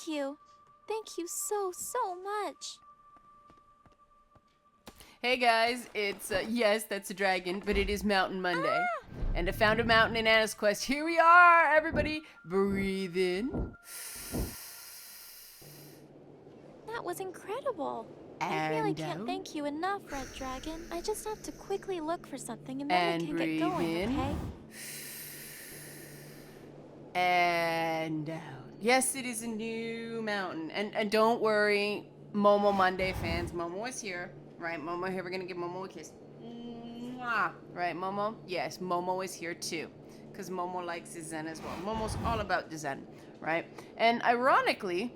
thank you. Thank you so, so much. Hey guys, it's, yes, that's a dragon, but it is Mountain Monday. And I found a mountain in Anna's Quest. Here we are, everybody. Breathe in. That was incredible. I really And can't out. thank you enough, Red Dragon. I just have to quickly look for something and then And we can get breathe going, in. okay? And out. Yes, it is a new mountain. And don't worry, Momo Monday fans. Momo is here. Right, Momo here. We're going to give Momo a kiss. Mwah. Right, Momo? Yes, Momo is here too. Because Momo likes his Zen as well. Momo's all about the Zen, right? And ironically,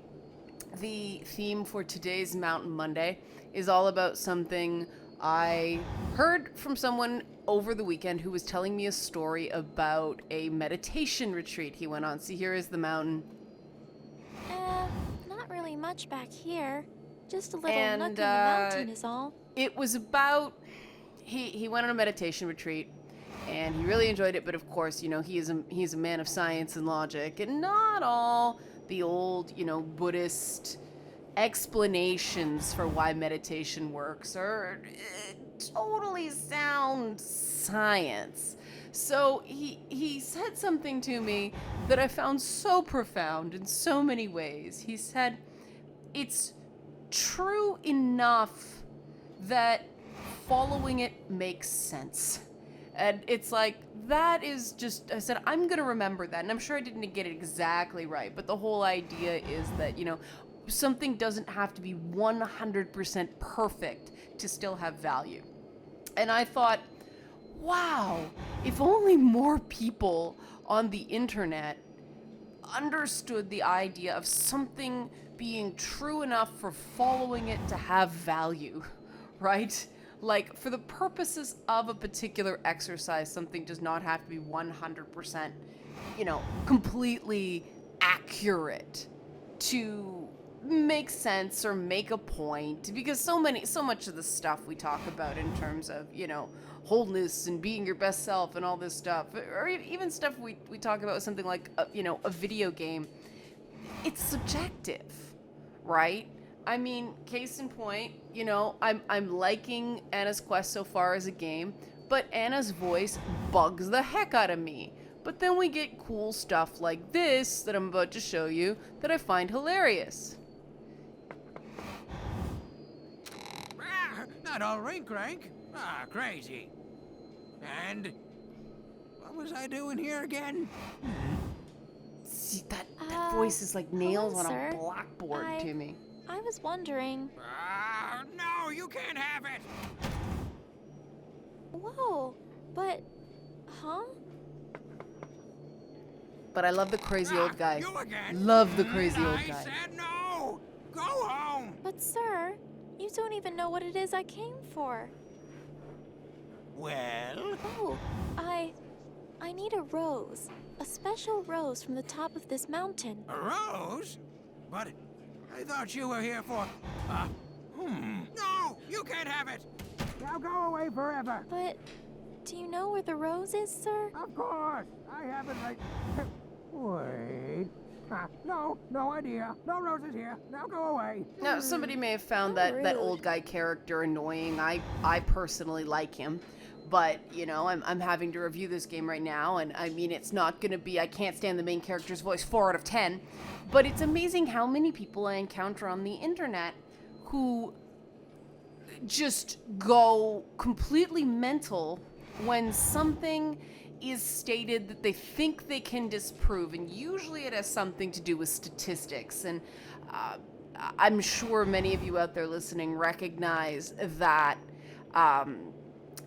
the theme for today's Mountain Monday is all about something I heard from someone over the weekend who was telling me a story about a meditation retreat he went on. See, here is the mountain. Not really much back here. Just a little And, nook in the mountain is all. It was about he went on a meditation retreat and he really enjoyed it, but of course, you know, he's a man of science and logic, and not all the old, you know, Buddhist explanations for why meditation works are totally sound science. So he said something to me that I found so profound in so many ways. He said, it's true enough that following it makes sense. And it's like, that is just, I said, I'm going to remember that. And I'm sure I didn't get it exactly right. But the whole idea is that, you know, something doesn't have to be 100% perfect to still have value. And I thought, wow, if only more people on the internet understood the idea of something being true enough for following it to have value, right? Like, for the purposes of a particular exercise, something does not have to be 100%, you know, completely accurate to make sense or make a point, because so much of the stuff we talk about in terms of, you know, wholeness and being your best self and all this stuff, or even stuff we talk about with something like you know, a video game, it's subjective, right? I mean, case in point, you know, I'm liking Anna's Quest so far as a game, but Anna's voice bugs the heck out of me. But then we get cool stuff like this that I'm about to show you that I find hilarious. Not all rink rank. Crazy. And what was I doing here again? See, that voice is like nails hello, on sir. a blackboard to me. I was wondering. No, you can't have it. Whoa, but. Huh? But I love the crazy old guy. You again? Love the crazy old I guy. said no. Go home. But, sir, you don't even know what it is I came for. Well, Oh, I need a rose. A special rose from the top of this mountain. a rose? But I thought you were here for. No, you can't have it. Now go away forever. But, do you know where the rose is, sir? Of course, I have it right. Wait. No idea. No roses here. Now go away. Now, somebody may have found How that rude. old guy character annoying. I personally like him. But, you know, I'm having to review this game right now, and I mean, it's not gonna be, I can't stand the main character's voice 4 out of 10. But it's amazing how many people I encounter on the internet who just go completely mental when something is stated that they think they can disprove, and usually it has something to do with statistics. And I'm sure many of you out there listening recognize that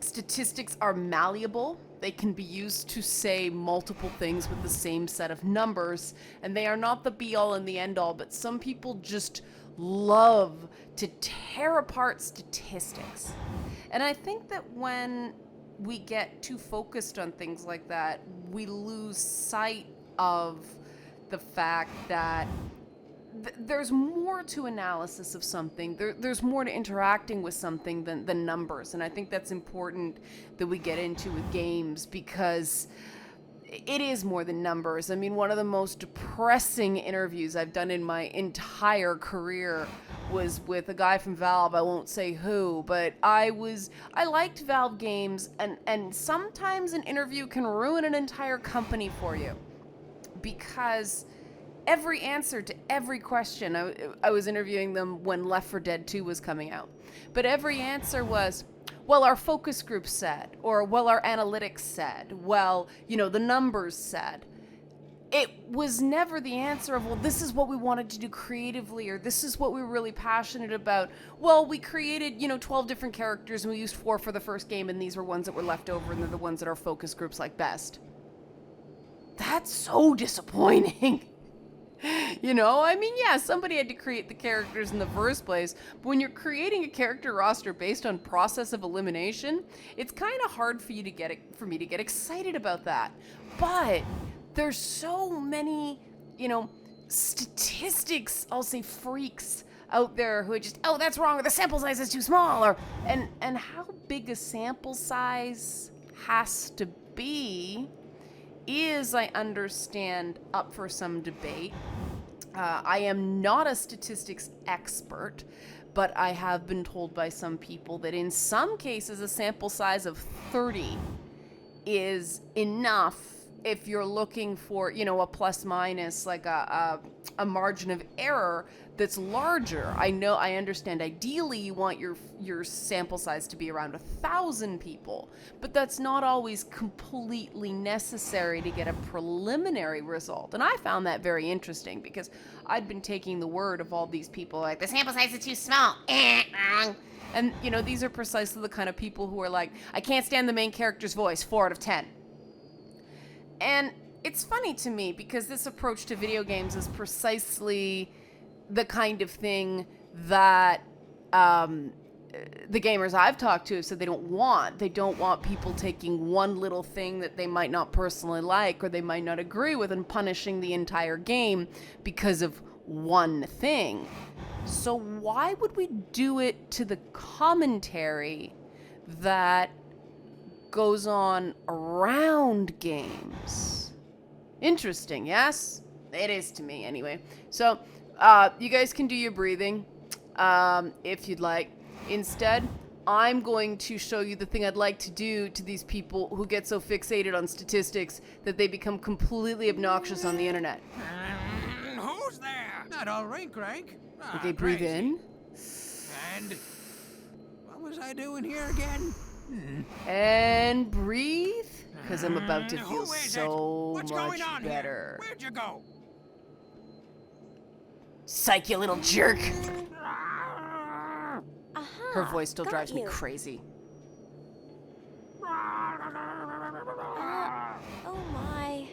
statistics are malleable. They can be used to say multiple things with the same set of numbers, and they are not the be-all and the end-all, but some people just love to tear apart statistics. And I think that when we get too focused on things like that, we lose sight of the fact that there's more to analysis of something. There's more to interacting with something than numbers. And I think that's important that we get into with games, because it is more than numbers. I mean, one of the most depressing interviews I've done in my entire career was with a guy from Valve. I won't say who, but I liked Valve games, and sometimes an interview can ruin an entire company for you, because every answer to every question, I was interviewing them when Left 4 Dead 2 was coming out, but every answer was, well, our focus group said, or well, our analytics said, well, the numbers said. It was never the answer of, well, this is what we wanted to do creatively, or this is what we were really passionate about. Well, we created, 12 different characters, and we used 4 for the first game, and these were ones that were left over, and they're the ones that our focus groups like best. That's so disappointing. I mean, yeah, somebody had to create the characters in the first place, but when you're creating a character roster based on process of elimination, it's kind of hard for me to get excited about that. But there's so many, statistics, I'll say freaks out there who are just, oh, that's wrong, or the sample size is too small, or and how big a sample size has to be is, I understand, up for some debate. I am not a statistics expert, but I have been told by some people that in some cases a sample size of 30 is enough if you're looking for, a plus minus, like a margin of error that's larger. I understand ideally you want your sample size to be around 1,000 people, but that's not always completely necessary to get a preliminary result. And I found that very interesting, because I'd been taking the word of all these people like, the sample size is too small. And, these are precisely the kind of people who are like, I can't stand the main character's voice, 4 out of 10. And it's funny to me, because this approach to video games is precisely the kind of thing that the gamers I've talked to have said they don't want. They don't want people taking one little thing that they might not personally like or they might not agree with and punishing the entire game because of one thing. So why would we do it to the commentary that goes on around games? Interesting, yes? It is to me, anyway. So, you guys can do your breathing, if you'd like. Instead, I'm going to show you the thing I'd like to do to these people who get so fixated on statistics that they become completely obnoxious on the internet. Who's there? Not all rank. Okay, breathe in. And what was I doing here again? And breathe, because I'm about to feel Who is so What's much going on better. Here? Where'd you go? Psych, you little jerk. Aha, Her voice still got drives me you. crazy. Oh my.